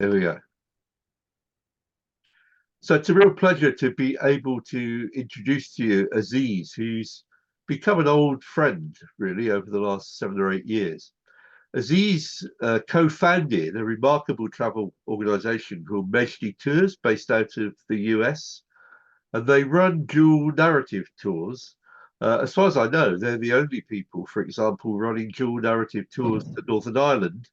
There we go. So it's a real pleasure to be able to introduce to you Aziz, who's become an old friend, really, over the last 7 or 8 years. Aziz co-founded a remarkable travel organization called Mejdi Tours, based out of the US, and they run dual narrative tours. As far as I know, they're the only people, for example, running dual narrative tours to Northern Ireland,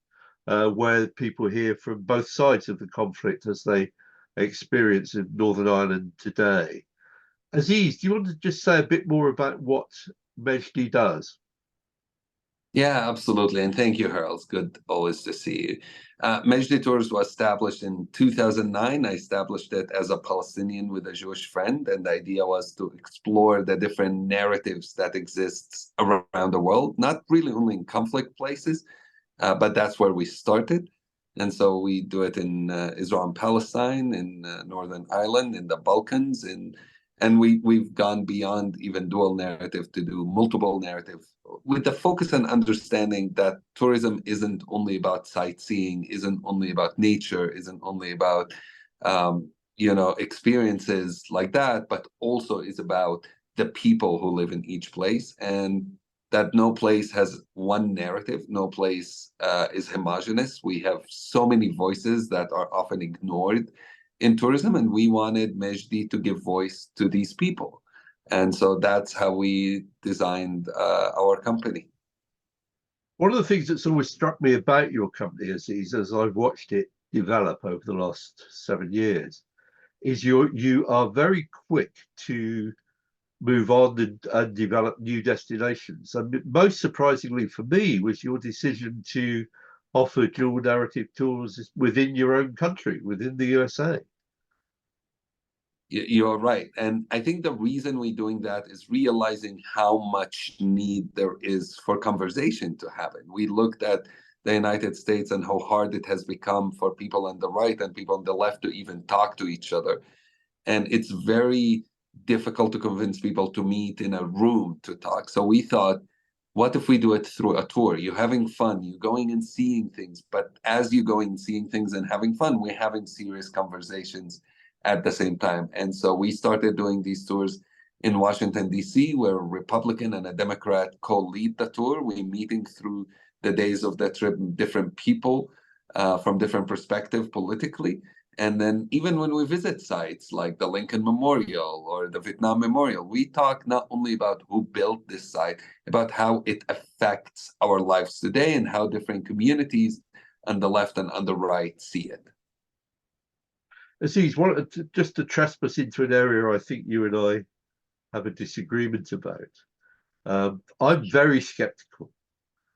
where people hear from both sides of the conflict as they experience in Northern Ireland today. Aziz, do you want to just say a bit more about what Mejdi does? Yeah, absolutely. And thank you, Harold. It's good always to see you. Mejdi Tours was established in 2009. I established it as a Palestinian with a Jewish friend. And the idea was to explore the different narratives that exists around the world, not really only in conflict places, but that's where we started. And so we do it in Israel and Palestine, in Northern Ireland, in the Balkans, and we've gone beyond even dual narrative to do multiple narrative with the focus on understanding that tourism isn't only about sightseeing, isn't only about nature, isn't only about experiences like that, but also is about the people who live in each place, and that no place has one narrative, no place is homogenous. We have so many voices that are often ignored in tourism, and we wanted Mejdi to give voice to these people. And so that's how we designed our company. One of the things that's always struck me about your company, Aziz, as I've watched it develop over the last 7 years, is you are very quick to move on and develop new destinations. And most surprisingly for me was your decision to offer dual narrative tours within your own country, within the USA. You're right. And I think the reason we're doing that is realizing how much need there is for conversation to happen. We looked at the United States and how hard it has become for people on the right and people on the left to even talk to each other. And it's very difficult to convince people to meet in a room to talk. So we thought, what if we do it through a tour? You're having fun, you're going and seeing things, but as you're going and seeing things and having fun, we're having serious conversations at the same time. And so we started doing these tours in Washington, D.C., where a Republican and a Democrat co-lead the tour. We're meeting through the days of the trip different people from different perspective politically. And then even when we visit sites like the Lincoln Memorial or the Vietnam Memorial, we talk not only about who built this site, about how it affects our lives today and how different communities on the left and on the right see it. Aziz, just to trespass into an area I think you and I have a disagreement about. I'm very skeptical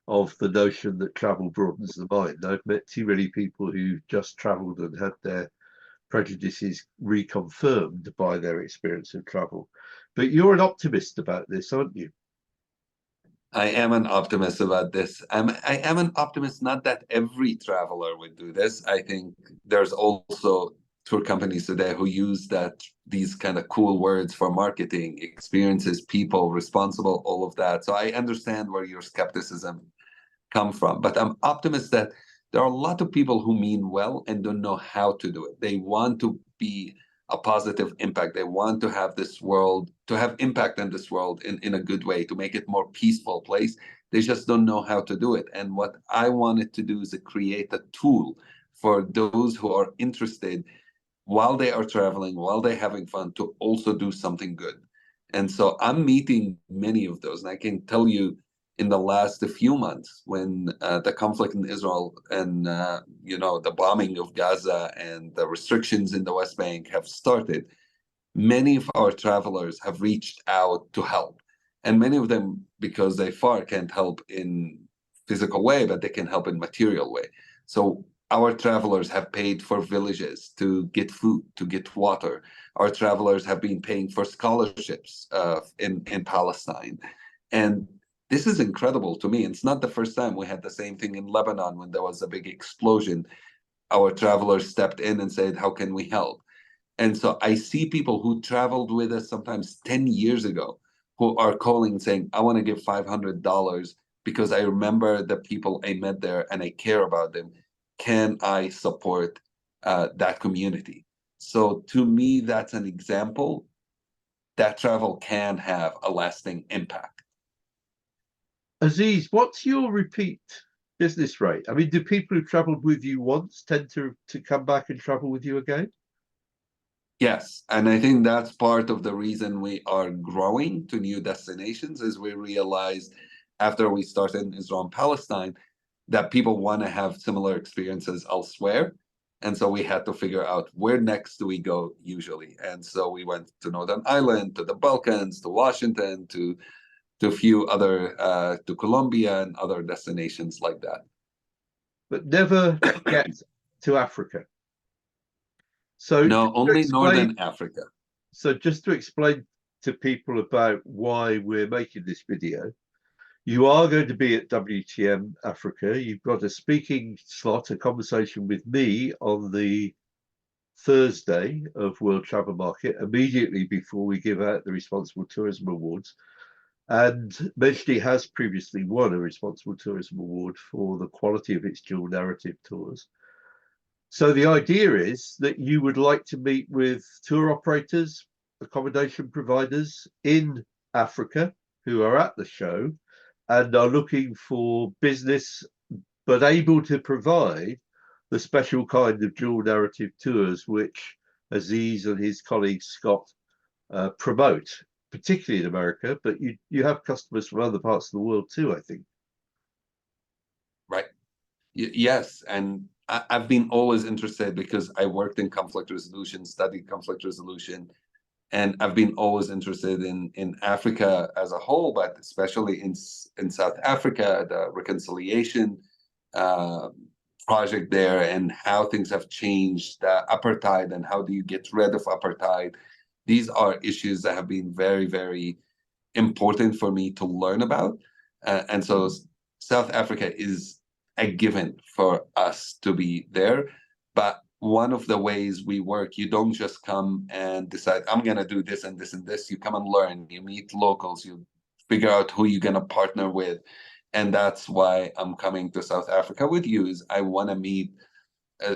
of the notion that travel broadens the mind. I've met too many people who just traveled and had their prejudices reconfirmed by their experience of travel. But you're an optimist about this, aren't you? I am an optimist about this. I am an optimist, not that every traveler would do this. I think there's also tour companies today who use these kind of cool words for marketing, experiences, people, responsible, all of that. So I understand where your skepticism come from, but I'm optimist that there are a lot of people who mean well and don't know how to do it. They want to be a positive impact. They want to have this world, to have impact in this world in a good way, to make it more peaceful place. They just don't know how to do it. And what I wanted to do is to create a tool for those who are interested while they are traveling, while they're having fun, to also do something good. And so I'm meeting many of those. And I can tell you in the last few months when the conflict in Israel and the bombing of Gaza and the restrictions in the West Bank have started, many of our travelers have reached out to help. And many of them, because they far can't help in physical way, but they can help in material way. So our travelers have paid for villages to get food, to get water. Our travelers have been paying for scholarships in Palestine. And this is incredible to me. It's not the first time. We had the same thing in Lebanon when there was a big explosion. Our travelers stepped in and said, how can we help? And so I see people who traveled with us sometimes 10 years ago who are calling and saying, I want to give $500 because I remember the people I met there and I care about them. Can I support that community. So to me, that's an example that travel can have a lasting impact. Aziz, what's your repeat business rate? I mean, do people who traveled with you once tend to come back and travel with you again? Yes, and I think that's part of the reason we are growing to new destinations is we realized after we started in Israel and Palestine that people want to have similar experiences elsewhere. And so we had to figure out where next do we go usually. And so we went to Northern Ireland, to the Balkans, to Washington, to a few other, to Colombia and other destinations like that. But never get to Africa. So No, only explain, Northern Africa. so just to explain to people about why we're making this video, you are going to be at WTM Africa. You've got a speaking slot, a conversation with me on the Thursday of World Travel Market, immediately before we give out the Responsible Tourism Awards. And Mejdi has previously won a Responsible Tourism Award for the quality of its dual narrative tours. So the idea is that you would like to meet with tour operators, accommodation providers in Africa who are at the show and are looking for business, but able to provide the special kind of dual narrative tours which Aziz and his colleague Scott promote, particularly in America, but you have customers from other parts of the world too, I think. Right. Yes, and I've been always interested because I worked in conflict resolution, studied conflict resolution, and I've been always interested in Africa as a whole, but especially in South Africa, the reconciliation project there, and how things have changed, apartheid, and how do you get rid of apartheid. These are issues that have been very, very important for me to learn about, and so South Africa is a given for us to be there. But one of the ways we work, you don't just come and decide, I'm going to do this and this and this. You come and learn, you meet locals, you figure out who you're going to partner with. And that's why I'm coming to South Africa with you, is I want to meet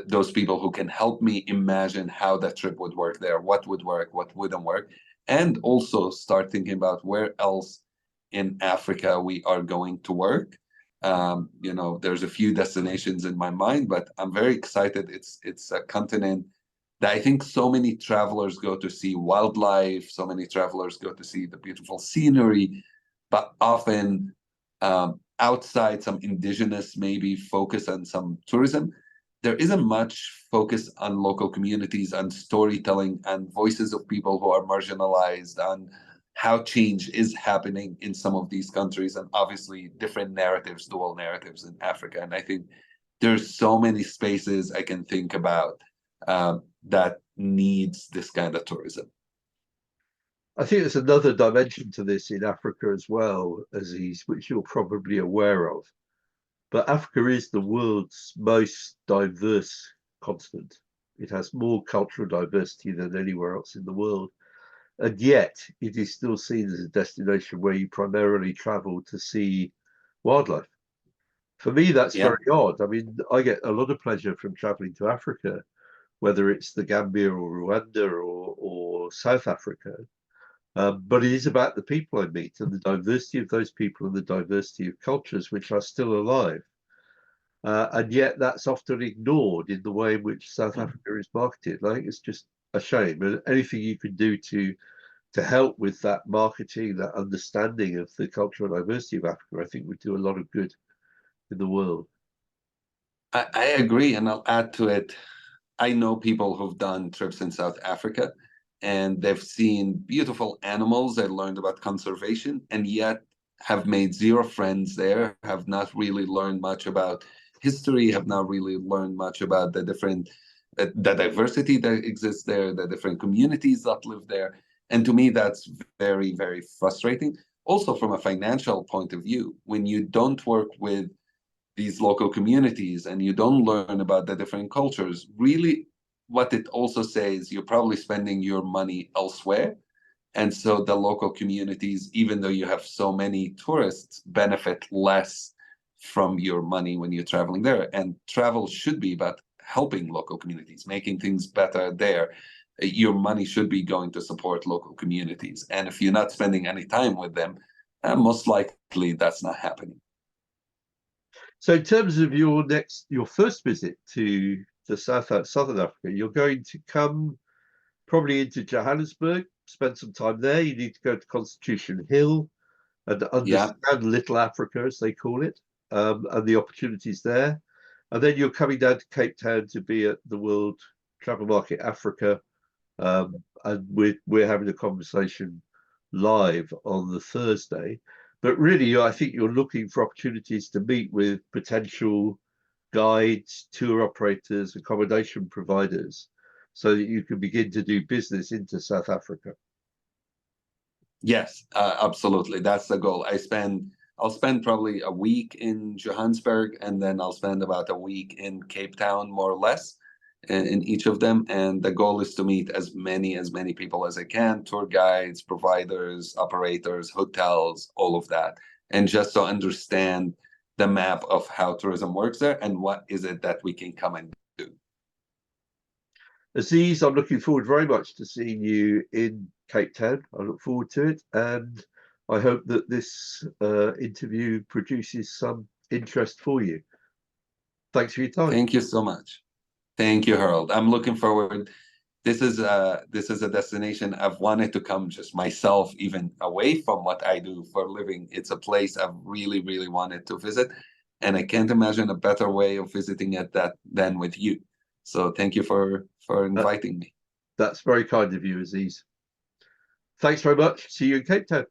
those people who can help me imagine how that trip would work there, what would work, what wouldn't work, and also start thinking about where else in Africa we are going to work. There's a few destinations in my mind, but I'm very excited. It's a continent that I think so many travelers go to see wildlife, so many travelers go to see the beautiful scenery, but often outside some indigenous maybe focus on some tourism, there isn't much focus on local communities and storytelling and voices of people who are marginalized, and how change is happening in some of these countries, and obviously different narratives, dual narratives in Africa. And I think there's so many spaces I can think about that needs this kind of tourism. I think there's another dimension to this in Africa as well, Aziz, which you're probably aware of. But Africa is the world's most diverse continent. It has more cultural diversity than anywhere else in the world. And yet it is still seen as a destination where you primarily travel to see wildlife. For me, that's very odd. I mean, I get a lot of pleasure from traveling to Africa, whether it's the Gambia or Rwanda or South Africa. But it is about the people I meet and the diversity of those people and the diversity of cultures which are still alive. And yet that's often ignored in the way in which South Africa is marketed. I think it's just a shame. And anything you can do to help with that marketing, that understanding of the cultural diversity of Africa, I think would do a lot of good in the world. I agree, and I'll add to it. I know people who've done trips in South Africa, and they've seen beautiful animals. They learned about conservation, and yet have made zero friends there, have not really learned much about history, have not really learned much about the different, the diversity that exists there, the different communities that live there. And to me, that's very, very frustrating. Also, from a financial point of view, when you don't work with these local communities and you don't learn about the different cultures, really what it also says, you're probably spending your money elsewhere. And so the local communities, even though you have so many tourists, benefit less from your money when you're traveling there. And travel should be about helping local communities, making things better there. Your money should be going to support local communities. And if you're not spending any time with them, most likely that's not happening. So in terms of your first visit to Southern Africa, you're going to come probably into Johannesburg, spend some time there. You need to go to Constitution Hill and understand Little Africa, as they call it, and the opportunities there. And then you're coming down to Cape Town to be at the World Travel Market Africa, and we're having a conversation live on the Thursday. But really, I think you're looking for opportunities to meet with potential guides, tour operators, accommodation providers, so that you can begin to do business into South Africa. Yes, absolutely. That's the goal. I'll spend probably a week in Johannesburg, and then I'll spend about a week in Cape Town, more or less, in each of them. And the goal is to meet as many people as I can, tour guides, providers, operators, hotels, all of that. And just to understand the map of how tourism works there and what is it that we can come and do. Aziz, I'm looking forward very much to seeing you in Cape Town. I look forward to it, and I hope that this interview produces some interest for you. Thanks for your time. Thank you so much. Thank you, Harold. I'm looking forward. This is a destination I've wanted to come just myself, even away from what I do for a living. It's a place I've really, really wanted to visit, and I can't imagine a better way of visiting it than with you. So thank you for inviting me. That's very kind of you, Aziz. Thanks very much. See you in Cape Town.